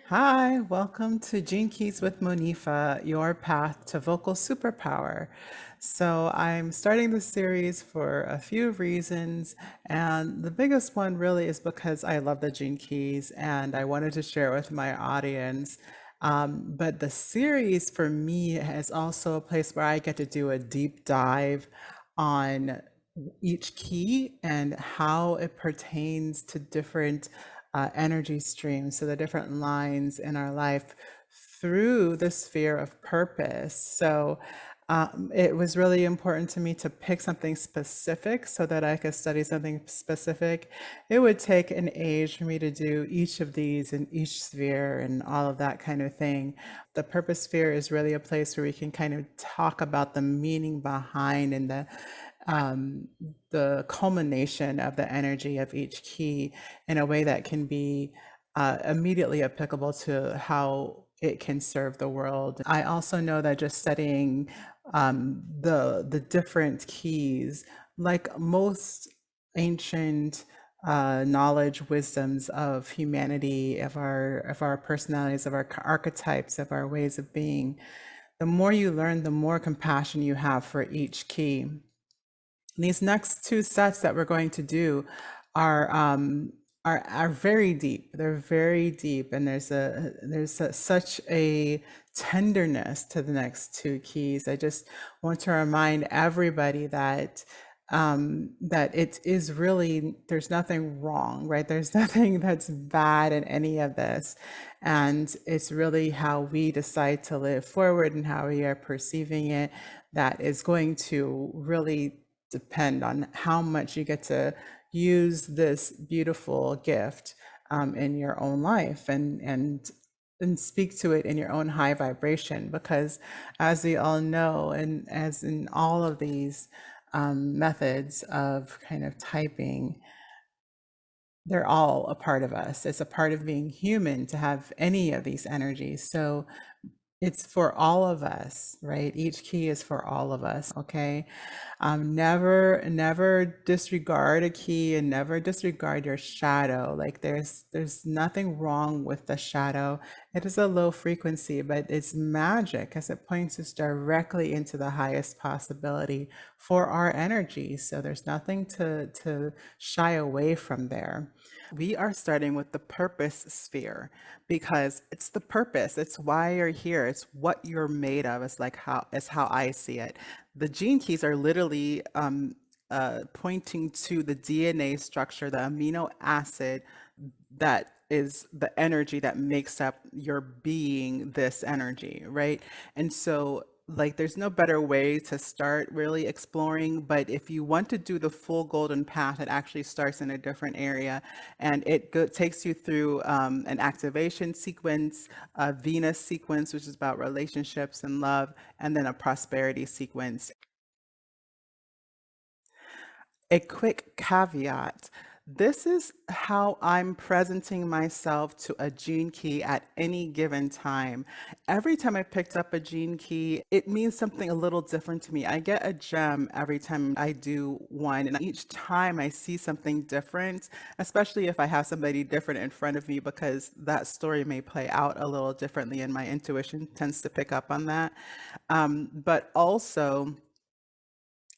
Hi, welcome to Gene Keys with Monifa, your path to vocal superpower. So, I'm starting this series for a few reasons, and the biggest one really is because I love the Gene Keys and I wanted to share it with my audience. But the series for me is also a place where I get to do a deep dive on each key and how it pertains to different energy streams, so the different lines in our life through the sphere of purpose. So it was really important to me to pick something specific so that I could study something specific. It would take an age for me to do each of these in each sphere and all of that kind of thing. The purpose sphere is really a place where we can kind of talk about the meaning behind and um, the culmination of the energy of each key in a way that can be immediately applicable to how it can serve the world. I also know that just studying the different keys, like most ancient knowledge, wisdoms of humanity, of our personalities, of our archetypes, of our ways of being, the more you learn, the more compassion you have for each key. These next two sets that we're going to do are are very deep. They're very deep, and such a tenderness to the next two keys. I just want to remind everybody that that it is really, there's nothing wrong, right? There's nothing that's bad in any of this, and it's really how we decide to live forward and how we are perceiving it that is going to really depend on how much you get to use this beautiful gift in your own life and speak to it in your own high vibration. Because as we all know, and as in all of these methods of kind of typing, they're all a part of us. It's a part of being human to have any of these energies. So it's for all of us, right? Each key is for all of us, okay? Never disregard a key and never disregard your shadow. Like there's nothing wrong with the shadow. It is a low frequency, but it's magic as it points us directly into the highest possibility for our energy. So there's nothing to shy away from there. We are starting with the purpose sphere because it's the purpose. It's why you're here. It's what you're made of. It's how I see it. The gene keys are literally pointing to the DNA structure, the amino acid that is the energy that makes up your being, this energy, right? And so, like, there's no better way to start really exploring. But if you want to do the full golden path, it actually starts in a different area, and takes you through an activation sequence, a Venus sequence, which is about relationships and love, and then a prosperity sequence. A quick caveat. This is how I'm presenting myself to a gene key at any given time. Every time I picked up a gene key, it means something a little different to me. I get a gem every time I do one, and each time I see something different, especially if I have somebody different in front of me, because that story may play out a little differently, and my intuition tends to pick up on that. But also,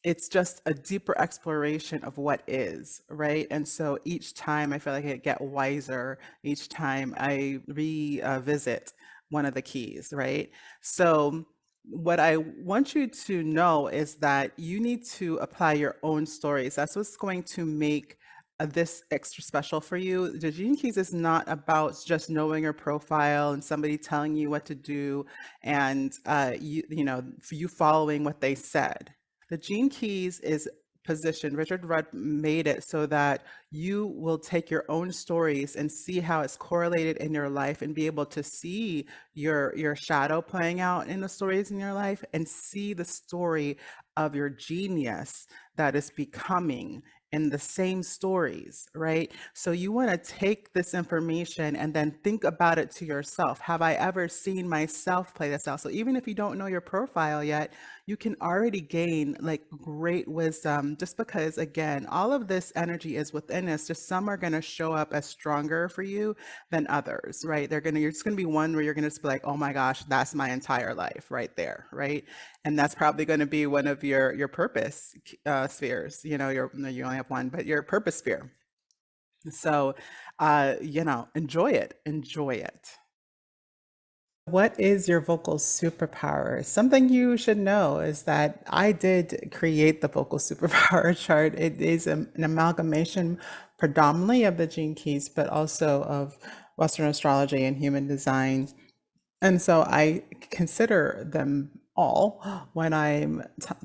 it's just a deeper exploration of what is, right? And so each time I feel like I get wiser, each time I revisit one of the keys, right? So what I want you to know is that you need to apply your own stories. That's what's going to make this extra special for you. The Gene Keys is not about just knowing your profile and somebody telling you what to do and you know, you following what they said. The Gene Keys is positioned, Richard Rudd made it so that you will take your own stories and see how it's correlated in your life and be able to see your shadow playing out in the stories in your life and see the story of your genius that is becoming in the same stories, right? So you want to take this information and then think about it to yourself. Have I ever seen myself play this out? So even if you don't know your profile yet, you can already gain like great wisdom just because, again, all of this energy is within us. Just some are going to show up as stronger for you than others, right? You're just going to be one where you're going to just be like, oh my gosh, that's my entire life right there, right? And that's probably going to be one of your purpose spheres. No, you only have one, but your purpose sphere. So, enjoy it. Enjoy it. What is your vocal superpower? Something you should know is that I did create the vocal superpower chart. It is an amalgamation predominantly of the gene keys, but also of Western astrology and human design. And so I consider them all when I'm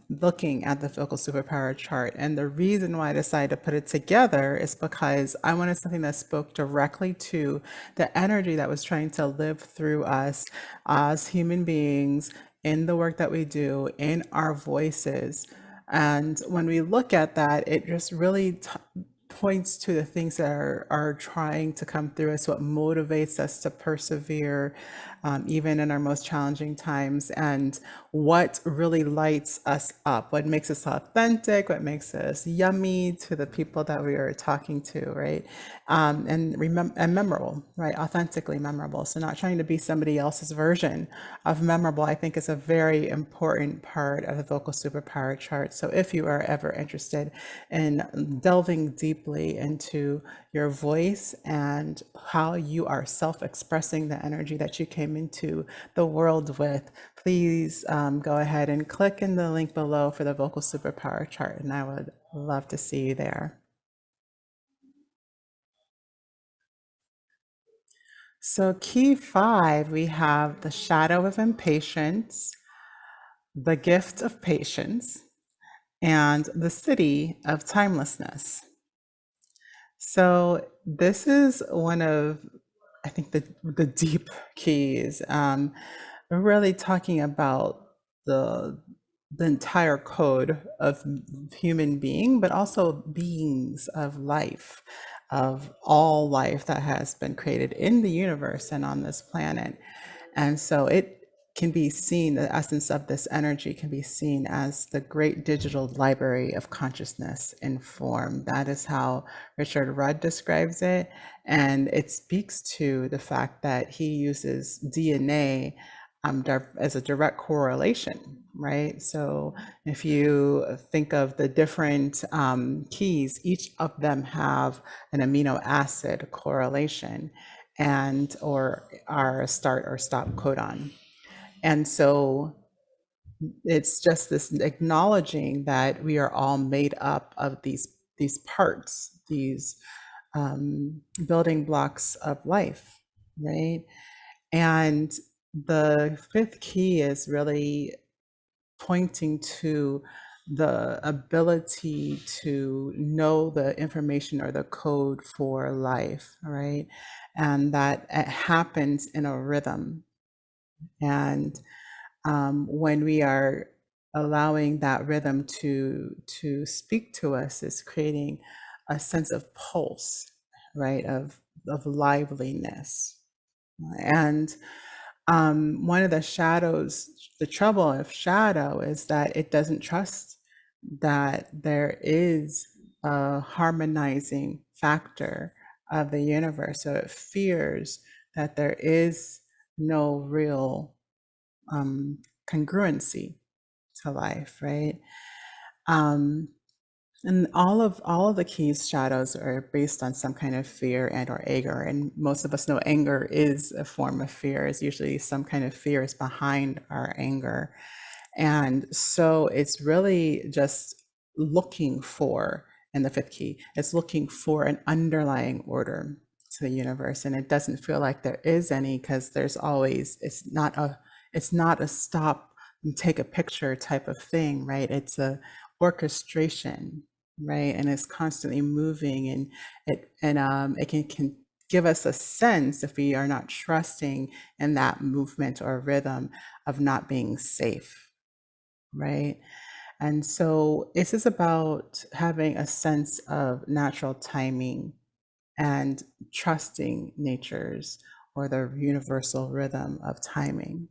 looking at the Vocal Superpower chart. And the reason why I decided to put it together is because I wanted something that spoke directly to the energy that was trying to live through us as human beings in the work that we do, in our voices. And when we look at that, it just really points to the things that are trying to come through us, what motivates us to persevere, even in our most challenging times, and what really lights us up, what makes us authentic, what makes us yummy to the people that we are talking to, right? And memorable, right? Authentically memorable. So not trying to be somebody else's version of memorable, I think is a very important part of the Vocal Superpower chart. So if you are ever interested in delving deeply into your voice and how you are self-expressing the energy that you came into the world with, please go ahead and click in the link below for the Vocal Superpower chart, and I would love to see you there. So key 5, we have the shadow of impatience, the gift of patience, and the city of timelessness. So this is one of, I think, the deep keys. We're really talking about the entire code of human being, but also beings of life, of all life that has been created in the universe and on this planet. And so it can be seen, the essence of this energy can be seen as the great digital library of consciousness in form. That is how Richard Rudd describes it. And it speaks to the fact that he uses DNA as a direct correlation, right? So if you think of the different keys, each of them have an amino acid correlation and or are a start or stop codon. And so it's just this acknowledging that we are all made up of these parts, these building blocks of life, right? And the fifth key is really pointing to the ability to know the information or the code for life, right? And that it happens in a rhythm. And when we are allowing that rhythm to speak to us, is creating a sense of pulse, right? Of liveliness. And one of the shadows, the trouble of shadow is that it doesn't trust that there is a harmonizing factor of the universe. So it fears that there is no real congruency to life, right? Um, and all of the keys shadows are based on some kind of fear and or anger. And most of us know anger is a form of fear. It's usually some kind of fear is behind our anger. And so it's really just looking for, in the fifth key, it's looking for an underlying order to the universe. And it doesn't feel like there is any, because there's always, it's not a stop and take a picture type of thing, right? It's a orchestration, right? And it's constantly moving, and it can give us a sense, if we are not trusting in that movement or rhythm, of not being safe, right? And so this is about having a sense of natural timing and trusting nature's or the universal rhythm of timing.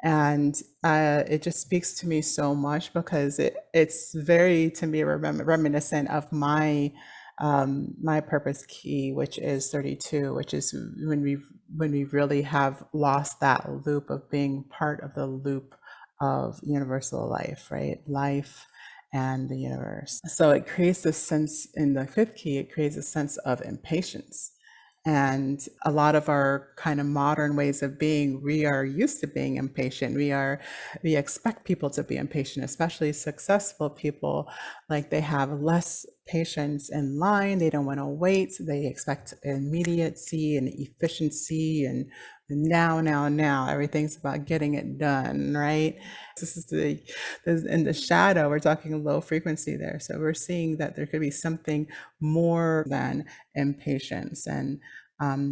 And it just speaks to me so much because it's very, to me, reminiscent of my purpose key, which is 32, which is when we really have lost that loop of being part of the loop of universal life, right? Life and the universe. So it creates this sense in the fifth key, it creates a sense of impatience. And a lot of our kind of modern ways of being, we are used to being impatient. We expect people to be impatient, especially successful people. Like they have less patience in line. They don't want to wait. They expect immediacy and efficiency and now. Everything's about getting it done, right? This is in the shadow. We're talking low frequency there. So we're seeing that there could be something more than impatience and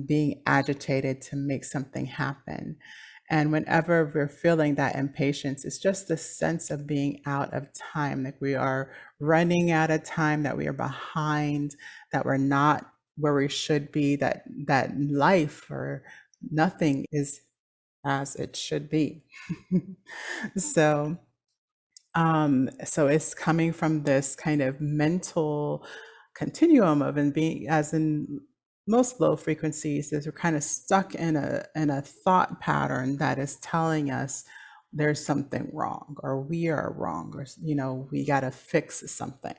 being agitated to make something happen. And whenever we're feeling that impatience, it's just the sense of being out of time, like we are running out of time, that we are behind, that we're not where we should be, that life or nothing is as it should be. So so it's coming from this kind of mental continuum of and being as in most low frequencies is we're kind of stuck in a thought pattern that is telling us there's something wrong or we are wrong or we got to fix something.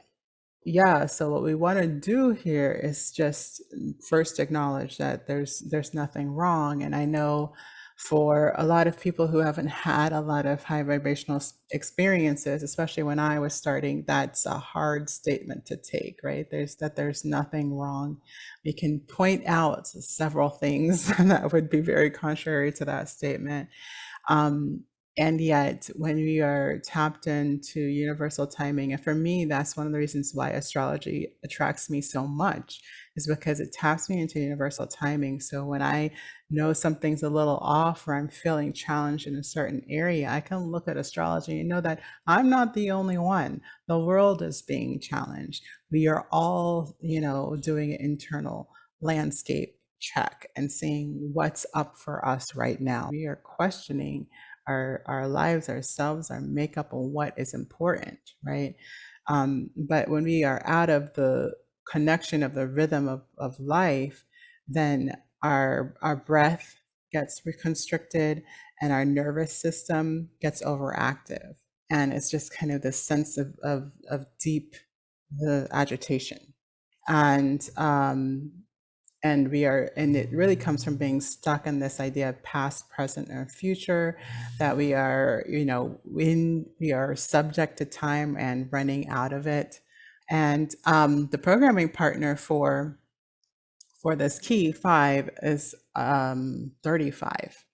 Yeah, so what we want to do here is just first acknowledge that there's nothing wrong. And I know for a lot of people who haven't had a lot of high vibrational experiences, especially when I was starting, that's a hard statement to take, right? There's nothing wrong. We can point out several things that would be very contrary to that statement. Um, and yet, when we are tapped into universal timing, and for me, that's one of the reasons why astrology attracts me so much, is because it taps me into universal timing. So when I know something's a little off or I'm feeling challenged in a certain area, I can look at astrology and know that I'm not the only one. The world is being challenged. We are all, doing an internal landscape check and seeing what's up for us right now. We are questioning our lives, ourselves, our makeup, and what is important, right? But when we are out of the connection of the rhythm of life, then our breath gets reconstricted and our nervous system gets overactive. And it's just kind of this sense of deep the agitation. And and it really comes from being stuck in this idea of past, present, or future, that we are, when we are subject to time and running out of it. And the programming partner for this key 5 is 35.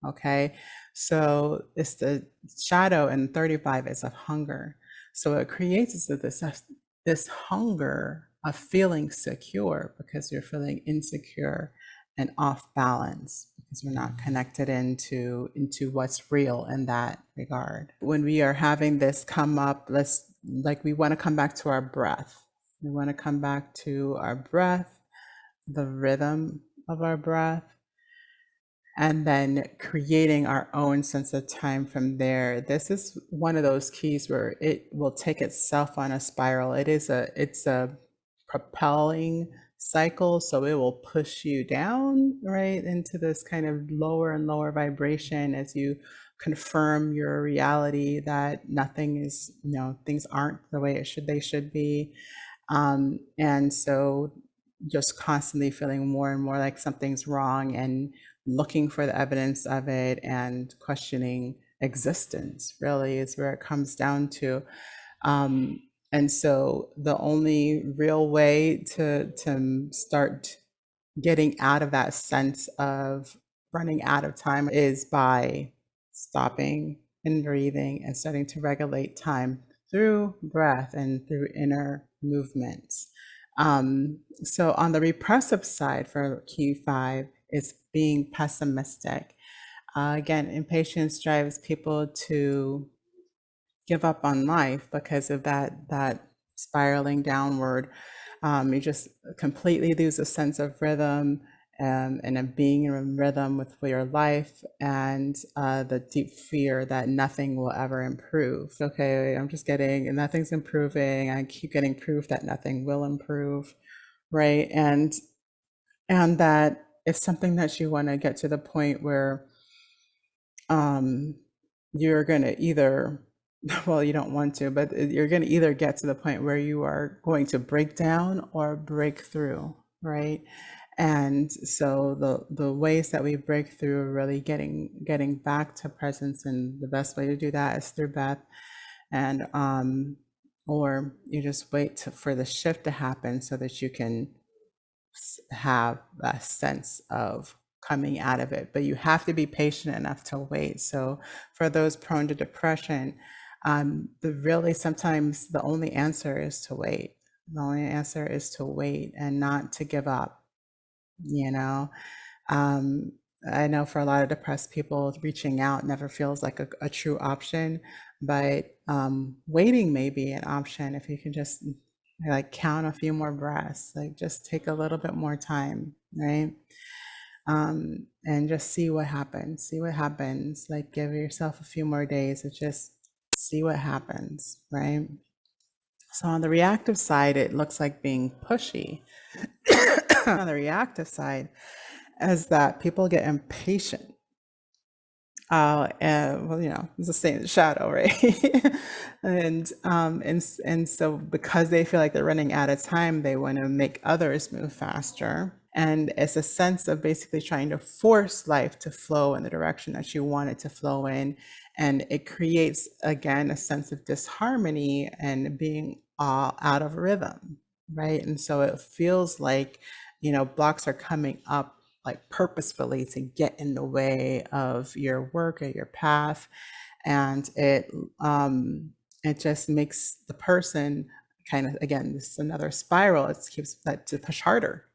Okay, so it's the shadow, and 35 is of hunger. So it creates this hunger of feeling secure because you're feeling insecure and off balance because we're not connected into what's real in that regard. When we are having this come up, we want to come back to our breath. We want to come back to our breath, the rhythm of our breath, and then creating our own sense of time from there. This is one of those keys where it will take itself on a spiral. It's a propelling cycle, so it will push you down right into this kind of lower and lower vibration as you confirm your reality that nothing is, things aren't the way they should be. And so just constantly feeling more and more like something's wrong and looking for the evidence of it and questioning existence really is where it comes down to. And so the only real way to start getting out of that sense of running out of time is by stopping and breathing and starting to regulate time through breath and through inner movements. So on the repressive side for key 5 is being pessimistic. Again, impatience drives people to give up on life because of that spiraling downward. You just completely lose a sense of rhythm, and of being in rhythm with your life, and the deep fear that nothing will ever improve. Okay, I'm just getting, and nothing's improving. I keep getting proof that nothing will improve, right? And that it's something that you want to get to the point where um, you're going to either, well, you don't want to, but you're going to either get to the point where you are going to break down or break through, right? And so the ways that we break through are really getting back to presence, and the best way to do that is through breath, and or you just wait for the shift to happen so that you can have a sense of coming out of it. But you have to be patient enough to wait. So for those prone to depression, the really sometimes the only answer is to wait. The only answer is to wait and not to give up, you know. um, I know for a lot of depressed people, reaching out never feels like a true option, but waiting may be an option if you can just like count a few more breaths, like just take a little bit more time, right? And just see what happens. See what happens. Like give yourself a few more days of just see what happens, right? So on the reactive side, it looks like being pushy. On the reactive side, is that people get impatient. And well, it's a stay in the shadow, right? And so because they feel like they're running out of time, they want to make others move faster. And it's a sense of basically trying to force life to flow in the direction that you want it to flow in. And it creates, again, a sense of disharmony and being all out of rhythm, right? And so it feels like, blocks are coming up like purposefully to get in the way of your work or your path. And it just makes the person kind of, again, this is another spiral. It keeps that to push harder.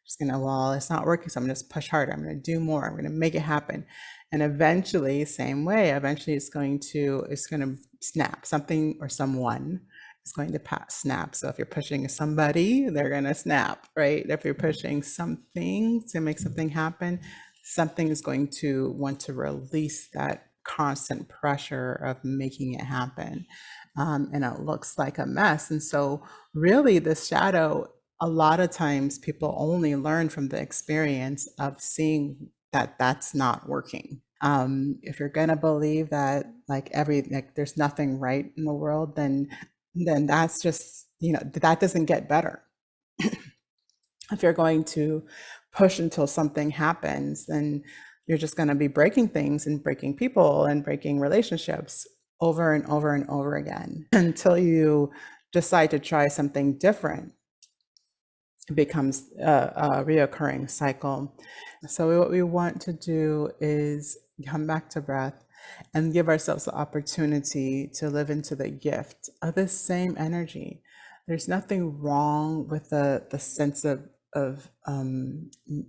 Just gonna, well, it's not working, so I'm gonna just push harder. I'm gonna do more. I'm gonna make it happen. And eventually, same way, eventually it's gonna snap. Something or someone is going to snap. So if you're pushing somebody, they're gonna snap, right? If you're pushing something to make something happen, something is going to want to release that constant pressure of making it happen. And it looks like a mess. And so really the shadow, a lot of times people only learn from the experience of seeing that that's not working. If you're gonna believe that like there's nothing right in the world, then that's just, that doesn't get better. If you're going to push until something happens, then you're just going to be breaking things and breaking people and breaking relationships over and over and over again until you decide to try something different. It becomes a reoccurring cycle. So what we want to do is come back to breath and give ourselves the opportunity to live into the gift of this same energy. There's nothing wrong with the sense of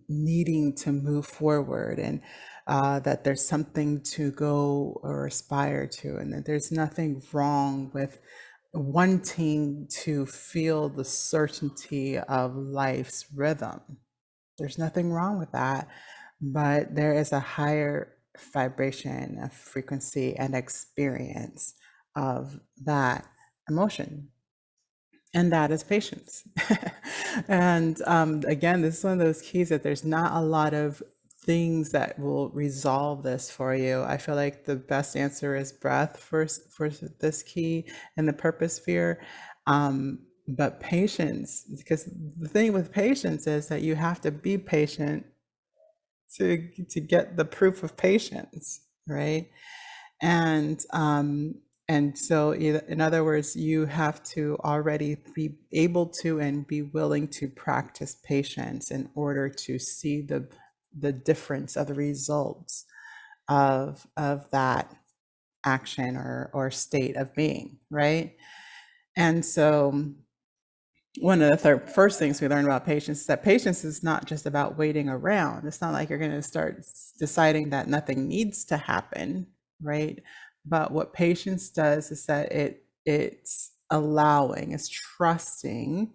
needing to move forward, and that there's something to go or aspire to, and that there's nothing wrong with wanting to feel the certainty of life's rhythm. There's nothing wrong with that, but there is a higher vibration, a frequency, and experience of that emotion. And that is patience. And again, this is one of those keys that there's not a lot of things that will resolve this for you. I feel like the best answer is breath for this key and the purpose sphere. But patience, because the thing with patience is that you have to be patient to get the proof of patience, right? And so in other words, you have to already be able to and be willing to practice patience in order to see the difference of the results of that action or state of being, right? And so one of the first things we learn about patience is that patience is not just about waiting around. It's not like you're going to start deciding that nothing needs to happen, right? But what patience does is that it's allowing, it's trusting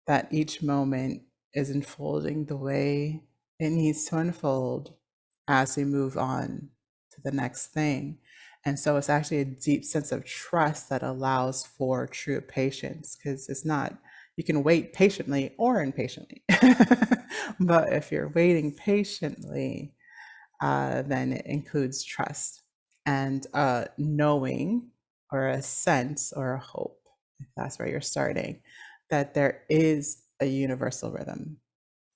that each moment is unfolding the way it needs to unfold as we move on to the next thing. And so it's actually a deep sense of trust that allows for true patience, because it's not, you can wait patiently or impatiently. But if you're waiting patiently, then it includes trust and knowing, or a sense or a hope, if that's where you're starting, that there is a universal rhythm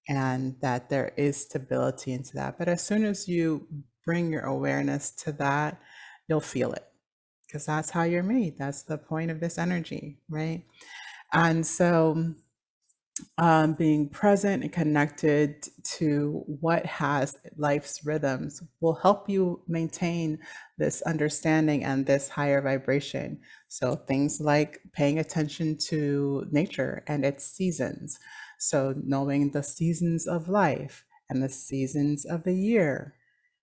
and that there is stability into that. But as soon as you bring your awareness to that, you'll feel it, because that's how you're made. That's the point of this energy, right? And so being present and connected to what has life's rhythms will help you maintain this understanding and this higher vibration. So things like paying attention to nature and its seasons. So knowing the seasons of life and the seasons of the year,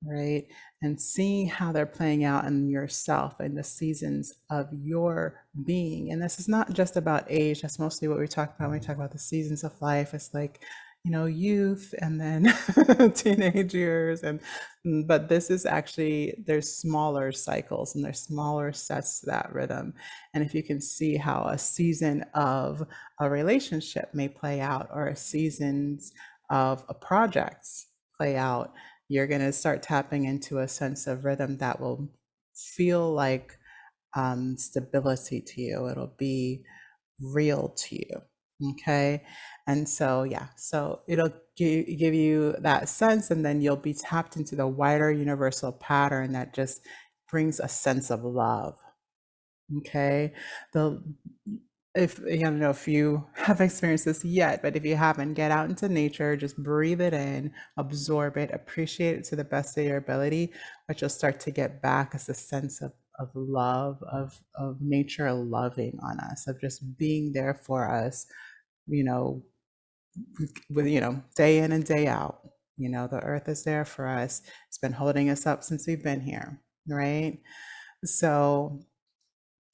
right? And seeing how they're playing out in yourself and the seasons of your being. And this is not just about age. That's mostly what we talk about when we talk about the seasons of life. It's like, youth and then teenage years. But this is actually, there's smaller cycles and there's smaller sets to that rhythm. And if you can see how a season of a relationship may play out, or a seasons of a projects play out, you're going to start tapping into a sense of rhythm that will feel like stability to you. It'll be real to you. Okay. And so, yeah, so it'll give you that sense, and then you'll be tapped into the wider universal pattern that just brings a sense of love. Okay. The if I don't know if you have experienced this yet, but if you haven't, get out into nature, just breathe it in, absorb it, appreciate it to the best of your ability. What you'll start to get back is a sense of love, of nature loving on us, of just being there for us, you know, with day in and day out. The earth is there for us. It's been holding us up since we've been here, right? So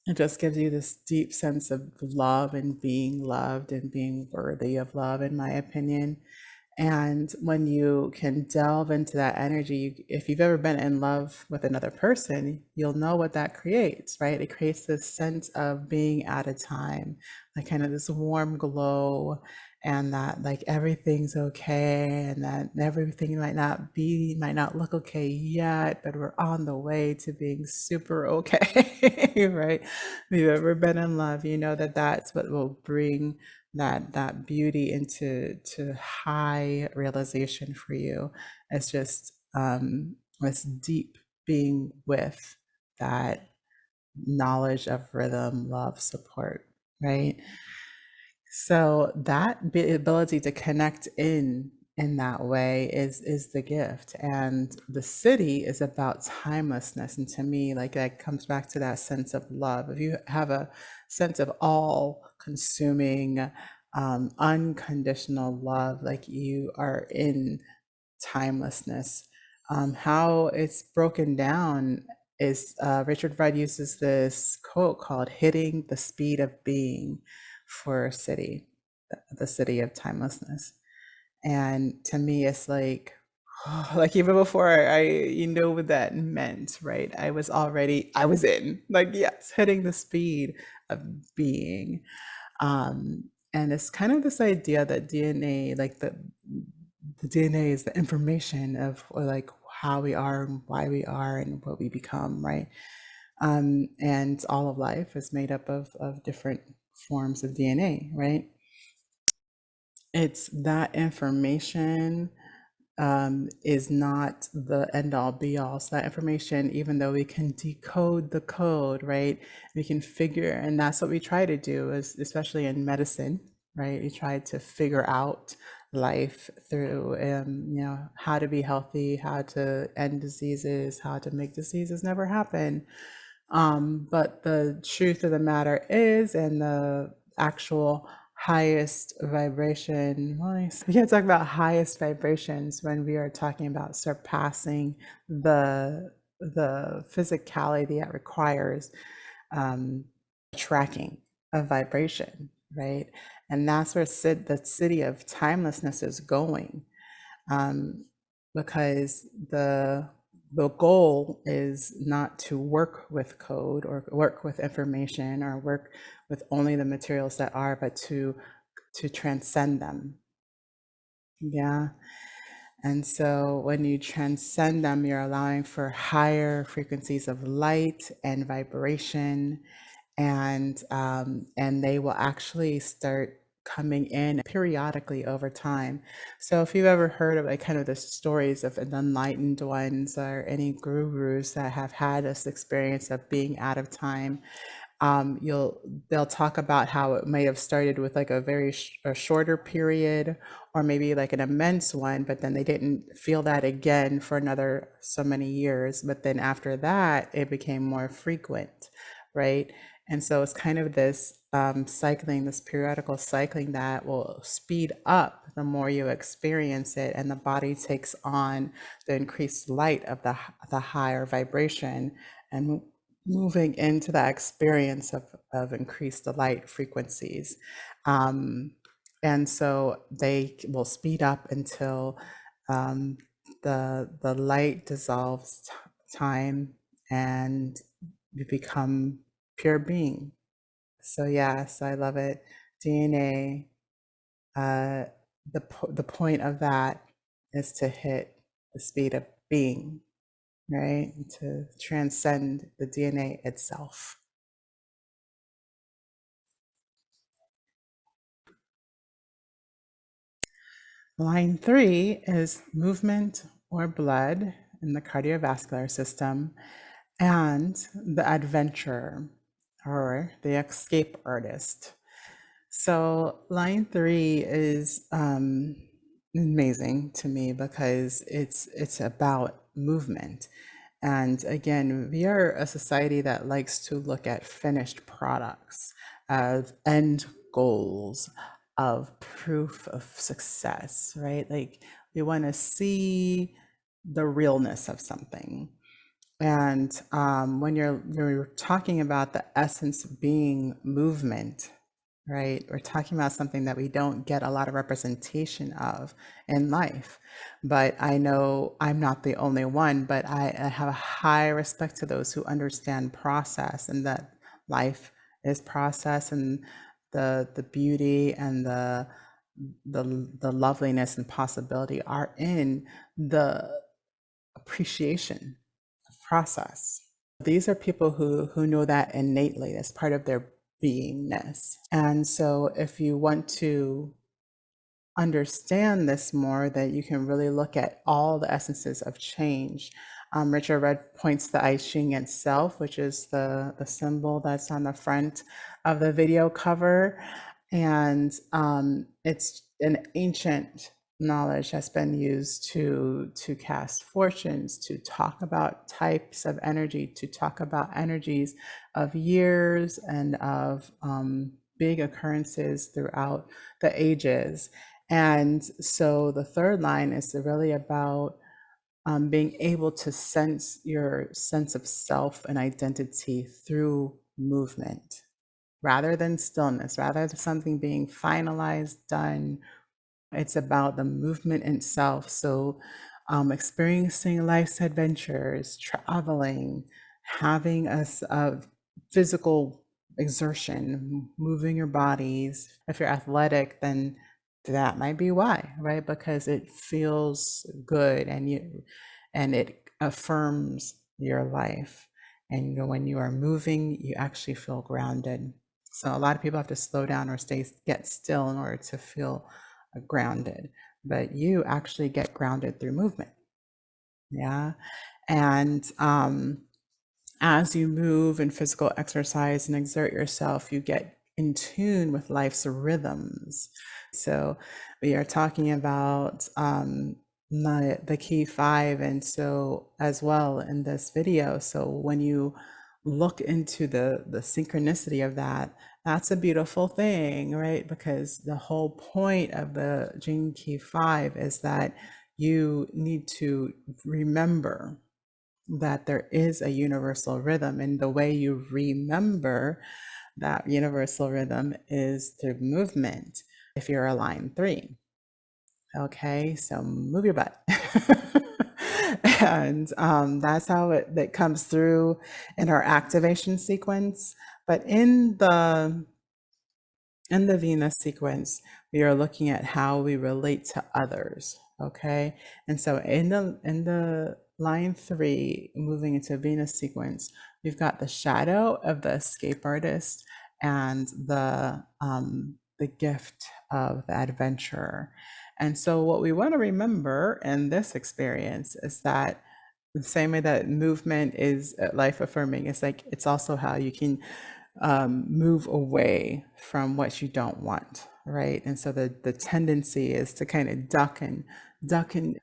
it just gives you this deep sense of love and being loved and being worthy of love, in my opinion. And when you can delve into that energy, if you've ever been in love with another person, you'll know what that creates, right? It creates this sense of being at a time, like kind of this warm glow, and that like everything's okay, and that everything might not look okay yet, but we're on the way to being super okay, right? If you've ever been in love, you know that that's what will bring that beauty into to high realization for you. It's just this deep being with that knowledge of rhythm, love, support, right? So that ability to connect in that way is the gift. And the city is about timelessness. And to me, like, that comes back to that sense of love. If you have a sense of all consuming, unconditional love, like you are in timelessness. How it's broken down is, Richard Rudd uses this quote called "hitting the speed of being" for a city, the city of timelessness. And to me, it's like, like even before I what that meant, right? I was in, like, yes, hitting the speed of being. And it's kind of this idea that DNA, like the DNA is the information of, or like, how we are and why we are and what we become, right? And all of life is made up of different forms of DNA, right? It's that information is not the end all be all. So that information, even though we can decode the code, right, we can figure, and that's what we try to do, is especially in medicine, right? We try to figure out life through, how to be healthy, how to end diseases, how to make diseases never happen. But the truth of the matter is, and the actual highest vibration, well, we can't talk about highest vibrations when we are talking about surpassing the the physicality that requires um, tracking of vibration, right? And that's where the city of timelessness is going, um, because the goal is not to work with code or work with information or work with only the materials that are, but to transcend them. Yeah. And so when you transcend them, you're allowing for higher frequencies of light and vibration, and they will actually start coming in periodically over time. So if you've ever heard of like kind of the stories of the enlightened ones or any gurus that have had this experience of being out of time, you'll they'll talk about how it may have started with like a a shorter period or maybe like an immense one, but then they didn't feel that again for another so many years, but then after that it became more frequent, right? And so it's kind of this cycling, this periodical cycling that will speed up the more you experience it, and the body takes on the increased light of the higher vibration and moving into that experience of increased light frequencies. Um, and so they will speed up until um, the light dissolves time, and you become pure being. So yes, I love it. DNA, uh, the point of that is to hit the speed of being, right? To transcend the DNA itself. Line 3 is movement or blood in the cardiovascular system, and the adventurer or the escape artist. So line 3 is amazing to me because it's about movement. And again, we are a society that likes to look at finished products as end goals of proof of success, right? Like we want to see the realness of something. And when you're talking about the essence being movement, right? We're talking about something that we don't get a lot of representation of in life. But I know I'm not the only one, but I have a high respect to those who understand process, and that life is process, and the beauty and the loveliness and possibility are in the appreciation of process. These are people who know that innately as part of their beingness. And so if you want to understand this more, that you can really look at all the essences of change. Richard Red points the I Ching itself, which is the symbol that's on the front of the video cover. And it's an ancient knowledge that's been used to cast fortunes, to talk about types of energy, to talk about energies of years and of big occurrences throughout the ages. And so the third line is really about being able to sense your sense of self and identity through movement rather than stillness, rather than something being finalized, done. It's about the movement itself. So, experiencing life's adventures, traveling, having a physical exertion, moving your bodies. If you're athletic, then that might be why, right? Because it feels good, and it affirms your life. And when you are moving, you actually feel grounded. So a lot of people have to slow down or get still in order to feel grounded, but you actually get grounded through movement. Yeah. And as you move and physical exercise and exert yourself, you get in tune with life's rhythms. So we are talking about the key five, and so as well in this video. So when you look into the synchronicity of that, that's a beautiful thing, right? Because the whole point of the Gene Key 5 is that you need to remember that there is a universal rhythm, and the way you remember that universal rhythm is through movement. If you're a line 3, okay, so move your butt. And that's how it comes through in our activation sequence. But in the Venus sequence, we are looking at how we relate to others. Okay. And so in the line 3, moving into Venus sequence, we've got the shadow of the escape artist and the gift of the adventurer. And so what we want to remember in this experience is that the same way that movement is life affirming, it's like it's also how you can move away from what you don't want, right? And so the tendency is to kind of duck and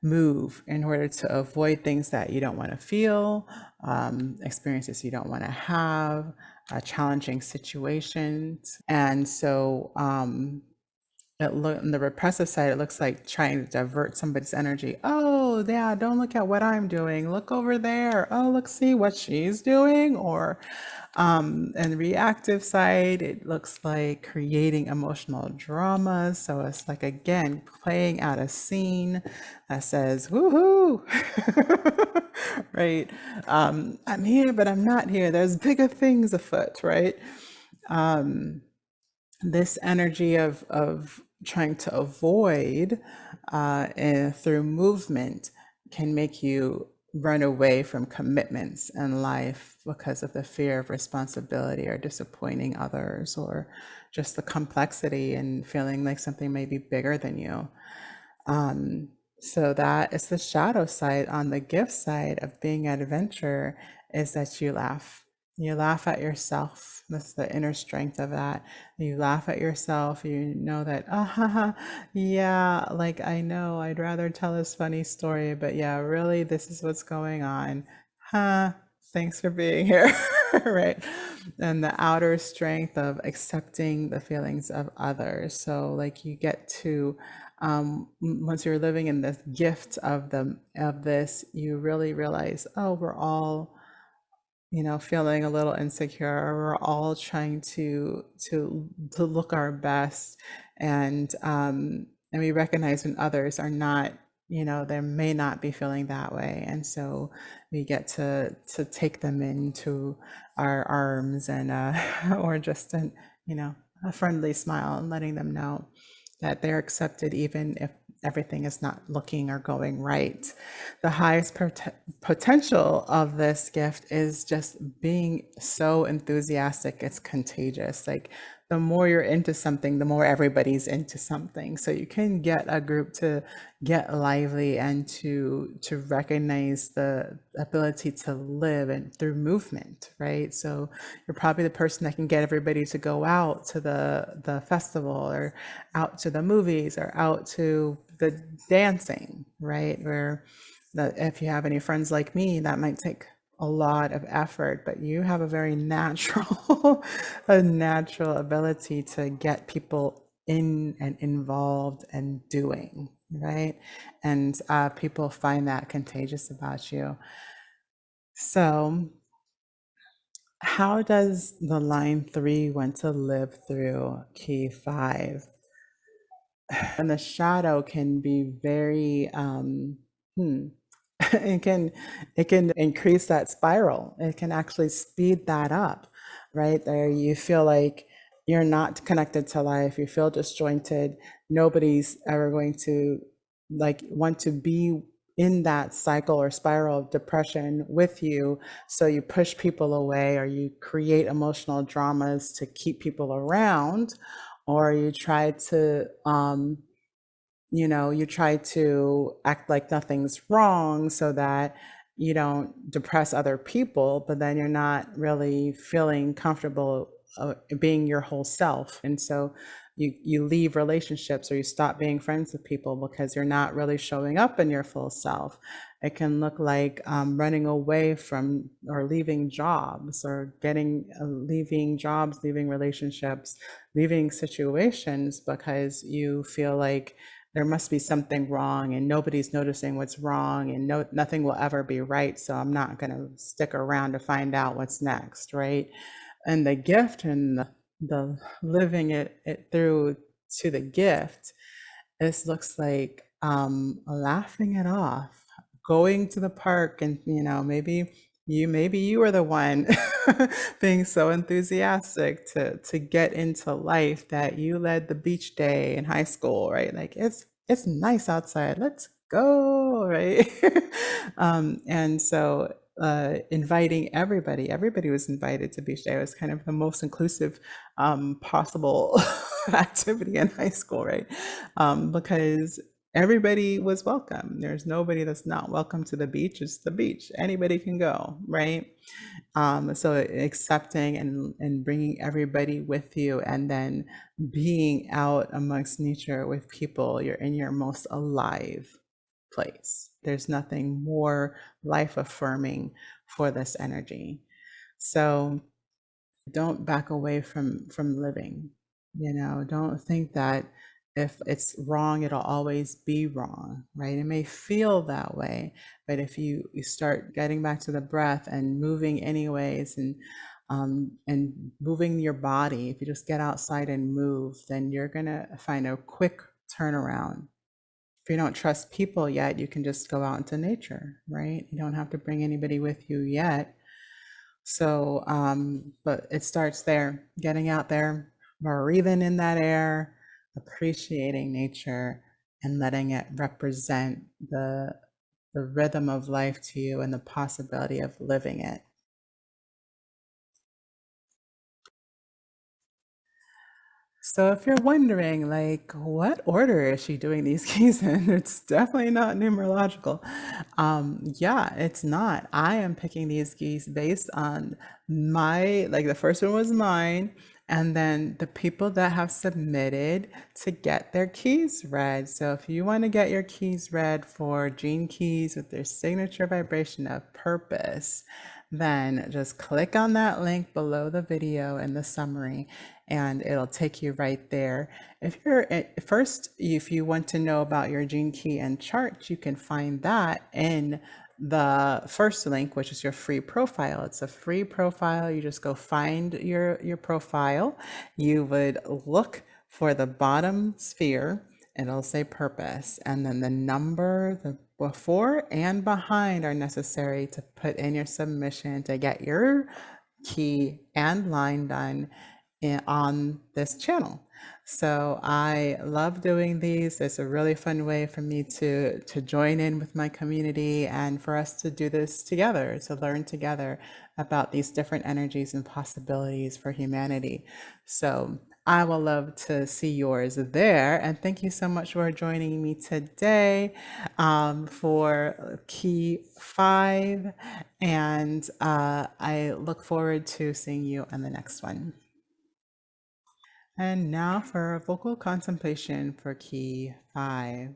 move in order to avoid things that you don't want to feel, experiences you don't want to have, challenging situations. And so on the repressive side, it looks like trying to divert somebody's energy. Oh, yeah, don't look at what I'm doing. Look over there. Oh, look, see what she's doing. Or and reactive side, it looks like creating emotional dramas. So it's like, again, playing out a scene that says, woohoo, right? I'm here, but I'm not here. There's bigger things afoot, right? This energy of trying to avoid through movement can make you run away from commitments in life because of the fear of responsibility or disappointing others, or just the complexity and feeling like something may be bigger than you. So that is the shadow side. On the gift side of being an adventurer is that you laugh. You laugh at yourself. That's the inner strength of that. You laugh at yourself. You know that, yeah, like I know I'd rather tell this funny story, but yeah, really, this is what's going on. Huh? Thanks for being here. Right. And the outer strength of accepting the feelings of others. So, like, you get to once you're living in this gift of this, you really realize, oh, we're all, feeling a little insecure. We're all trying to look our best, and we recognize when others are not, they may not be feeling that way, and so we get to take them into our arms, and or just a friendly smile, and letting them know that they're accepted even if everything is not looking or going right. The highest potential of this gift is just being so enthusiastic, it's contagious. Like, the more you're into something, the more everybody's into something. So you can get a group to get lively and to recognize the ability to live and through movement, right? So you're probably the person that can get everybody to go out to the festival, or out to the movies, or out to the dancing, right? Where that, if you have any friends like me, that might take a lot of effort, but you have a very natural a natural ability to get people in and involved and doing, right? And people find that contagious about you. So how does the line 3 want to live through key 5? And the shadow can be very it can increase that spiral. It can actually speed that up, right? There you feel like you're not connected to life. You feel disjointed. Nobody's ever going to like want to be in that cycle or spiral of depression with you. So you push people away, or you create emotional dramas to keep people around, or you try to you try to act like nothing's wrong so that you don't depress other people, but then you're not really feeling comfortable being your whole self. And so you leave relationships, or you stop being friends with people because you're not really showing up in your full self. It can look like running away from, or leaving jobs, or leaving jobs, leaving relationships, leaving situations because you feel like there must be something wrong and nobody's noticing what's wrong and nothing will ever be right. So I'm not going to stick around to find out what's next, right? And the gift and the living it through to the gift, this looks like laughing it off, going to the park, and maybe you were the one being so enthusiastic to get into life that you led the beach day in high school, right? Like it's nice outside. Let's go, right? And so inviting everybody was invited to beach day. It was kind of the most inclusive possible activity in high school, right? Because everybody was welcome. There's nobody that's not welcome to the beach. It's the beach. Anybody can go, right? So accepting and bringing everybody with you, and then being out amongst nature with people, you're in your most alive place. There's nothing more life affirming for this energy. So don't back away from living. Don't think that if it's wrong it'll always be wrong, right? It may feel that way, but if you start getting back to the breath and moving anyways, and moving your body, if you just get outside and move, then you're gonna find a quick turnaround. If you don't trust people yet, you can just go out into nature, right? You don't have to bring anybody with you yet. So, but it starts there, getting out there, breathing in that air, appreciating nature, and letting it represent the rhythm of life to you and the possibility of living it. So if you're wondering, like, what order is she doing these keys in? It's definitely not numerological. Yeah, it's not. I am picking these keys based on like the first one was mine, and then the people that have submitted to get their keys read. So if you want to get your keys read for Gene Keys with their signature vibration of purpose, then just click on that link below the video in the summary and it'll take you right there. If you want to know about your gene key and chart, you can find that in the first link, which is your free profile. It's a free profile. You just go find your profile. You would look for the bottom sphere, and it'll say purpose, and then the number, the before and behind are necessary to put in your submission to get your key and line done on this channel. So I love doing these. It's a really fun way for me to join in with my community and for us to do this together, to learn together about these different energies and possibilities for humanity. So I will love to see yours there. And thank you so much for joining me today for Key 5. And I look forward to seeing you on the next one. And now for a vocal contemplation for Key 5.